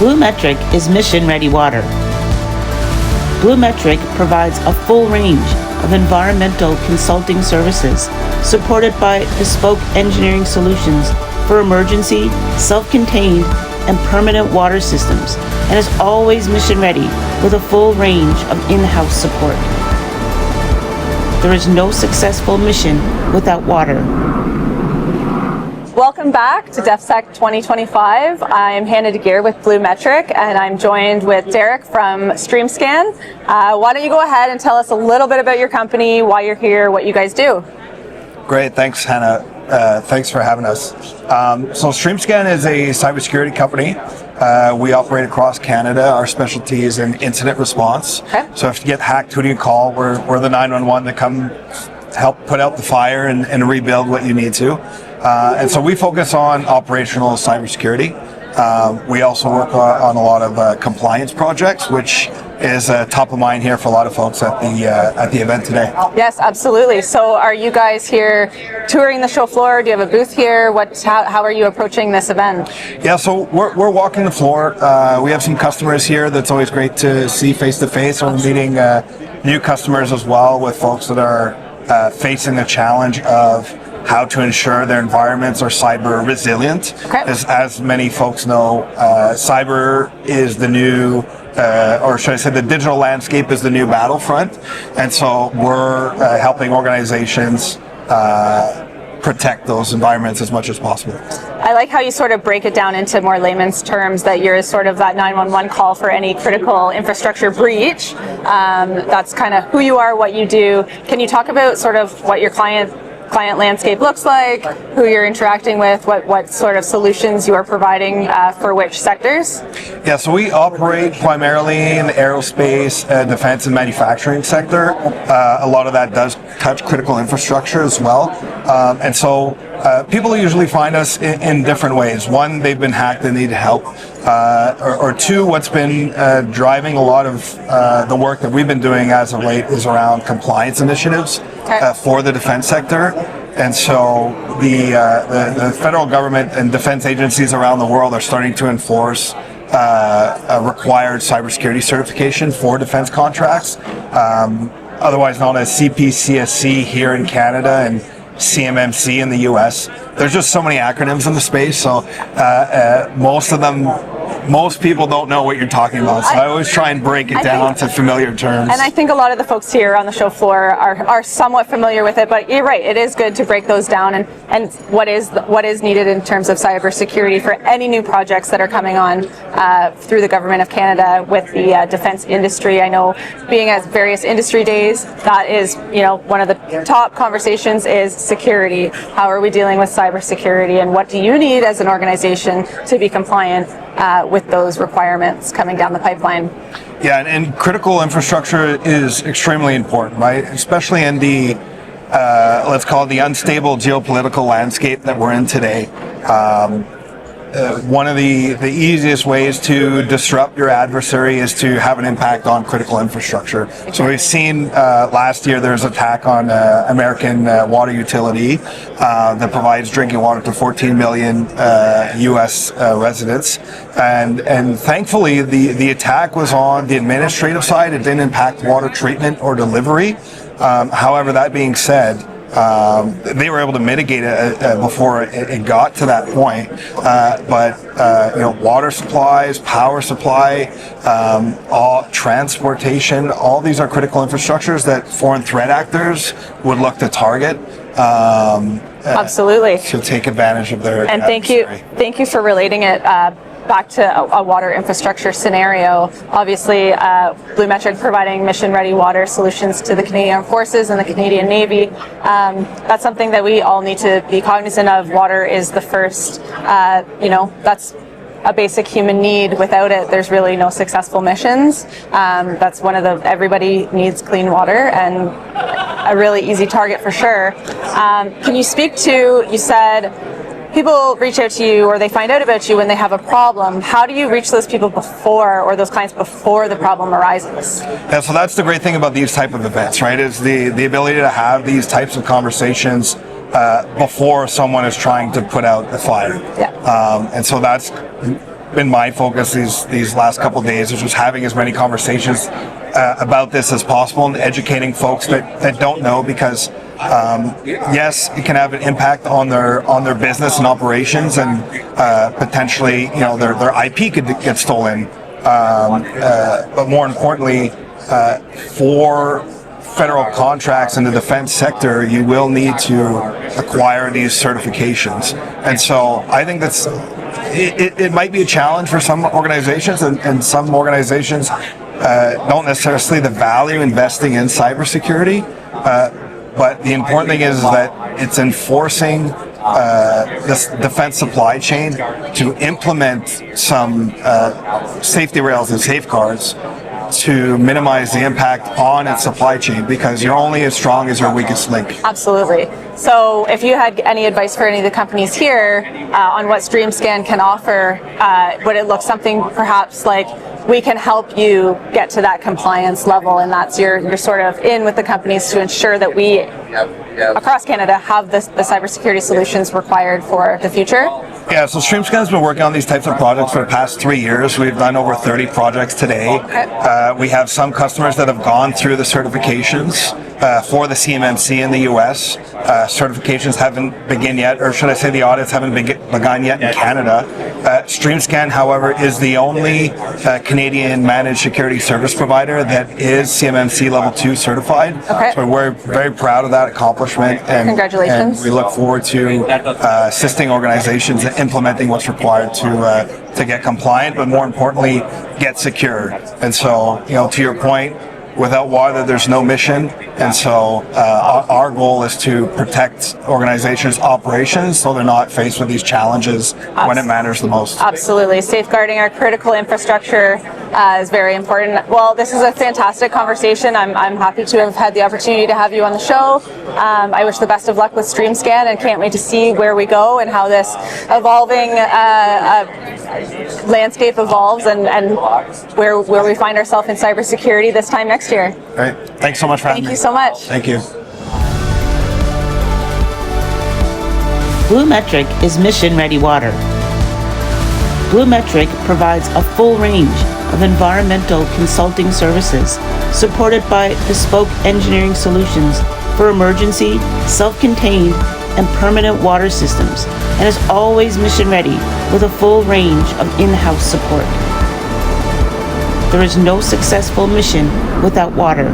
BluMetric is mission-ready water. BluMetric provides a full range of environmental consulting services supported by bespoke engineering solutions for emergency, self-contained, and permanent water systems, and is always mission-ready with a full range of in-house support. There is no successful mission without water. Welcome back to DefSec 2025. I'm Hannah DeGeer with BluMetric, and I'm joined with Derek from StreamScan. Why don't you go ahead and tell us a little bit about your company, why you're here, what you guys do? Great, thanks Hannah. Thanks for having us. So StreamScan is a cybersecurity company. We operate across Canada. Our specialty is in incident response. Okay. So if you get hacked, who do you call? We're the 911 that come help put out the fire and rebuild what you need to. And so we focus on operational cybersecurity. We also work on a lot of compliance projects, which is top of mind here for a lot of folks at the event today. Yes, absolutely. So are you guys here touring the show floor? Do you have a booth here? How are you approaching this event? Yeah, so we're walking the floor. We have some customers here that's always great to see face to face. We're meeting new customers as well with folks that are facing the challenge of how to ensure their environments are cyber resilient. Okay. As many folks know, cyber is the new, or should I say the digital landscape is the new battlefront. And so we're helping organizations protect those environments as much as possible. I like how you sort of break it down into more layman's terms, that you're sort of that 911 call for any critical infrastructure breach. That's kind of who you are, what you do. Can you talk about sort of what your client landscape looks like, who you're interacting with, what sort of solutions you are providing for which sectors? Yeah, so we operate primarily in the aerospace, defense, and manufacturing sector. A lot of that does touch critical infrastructure as well. And so people usually find us in different ways. One, they've been hacked and need help. Or two, what's been driving a lot of the work that we've been doing as of late is around compliance initiatives for the defense sector. And so the federal government and defense agencies around the world are starting to enforce a required cybersecurity certification for defense contracts, otherwise known as CPCSC here in Canada and CMMC in the US. There's just so many acronyms in the space, so most people don't know what you're talking about, so I always try and break it down to familiar terms. And I think a lot of the folks here on the show floor are somewhat familiar with it, but you're right, it is good to break those down and what is needed in terms of cybersecurity for any new projects that are coming on through the Government of Canada with the defense industry. I know being at various industry days, that is, one of the top conversations is security. How are we dealing with cybersecurity, and what do you need as an organization to be compliant with those requirements coming down the pipeline? Yeah, and critical infrastructure is extremely important, right? Especially in the, let's call it the unstable geopolitical landscape that we're in today. One of the easiest ways to disrupt your adversary is to have an impact on critical infrastructure. So we've seen last year there's an attack on American water utility that provides drinking water to 14 million US residents. And thankfully the attack was on the administrative side. It didn't impact water treatment or delivery. However, that being said, they were able to mitigate it before it got to that point. But water supplies, power supply, all transportation, all these are critical infrastructures that foreign threat actors would look to target. Absolutely. To take advantage of their and thank you for relating it back to a water infrastructure scenario. Obviously, BluMetric providing mission-ready water solutions to the Canadian Armed Forces and the Canadian Navy. That's something that we all need to be cognizant of. Water is the first, that's a basic human need. Without it, there's really no successful missions. That's one of everybody needs clean water, and a really easy target for sure. Can you speak to, you said, people reach out to you or they find out about you when they have a problem. How do you reach those people before, or those clients before the problem arises? Yeah, so that's the great thing about these type of events, right? Is the ability to have these types of conversations before someone is trying to put out the fire. Yeah. And so that's been my focus these last couple of days, is just having as many conversations about this as possible and educating folks that don't know, because yes, it can have an impact on their business and operations, and potentially, their IP could get stolen. But more importantly, for federal contracts in the defense sector, you will need to acquire these certifications. And so I think it might be a challenge for some organizations, and some organizations don't necessarily see the value investing in cybersecurity. But the important thing is that it's enforcing this defense supply chain to implement some safety rails and safeguards to minimize the impact on its supply chain, because you're only as strong as your weakest link. Absolutely. So if you had any advice for any of the companies here on what StreamScan can offer, would it look something perhaps like, we can help you get to that compliance level, and that's you're sort of in with the companies to ensure that we across Canada have the cybersecurity solutions required for the future? Yeah, so StreamScan has been working on these types of projects for the past 3 years. We've done over 30 projects today. Okay. We have some customers that have gone through the certifications for the CMMC in the US. Certifications haven't begun yet, or should I say the audits haven't begun yet in Canada. StreamScan, however, is the only Canadian managed security service provider that is CMMC Level 2 certified. Okay. So we're very proud of that accomplishment. And congratulations. And we look forward to assisting organizations in implementing what's required to get compliant, but more importantly, get secure. And so, to your point, without water, there's no mission. And so our goal is to protect organizations' operations so they're not faced with these challenges when it matters the most. Absolutely. Safeguarding our critical infrastructure is very important. Well, this is a fantastic conversation. I'm happy to have had the opportunity to have you on the show. I wish the best of luck with StreamScan, and can't wait to see where we go and how this evolving landscape evolves, and where we find ourselves in cybersecurity this time next year. All right. Thanks so much for having me. Thank you so much. Thank you. BluMetric is mission-ready water. BluMetric provides a full range of environmental consulting services supported by bespoke engineering solutions for emergency, self-contained, and permanent water systems, and is always mission-ready with a full range of in-house support. There is no successful mission without water.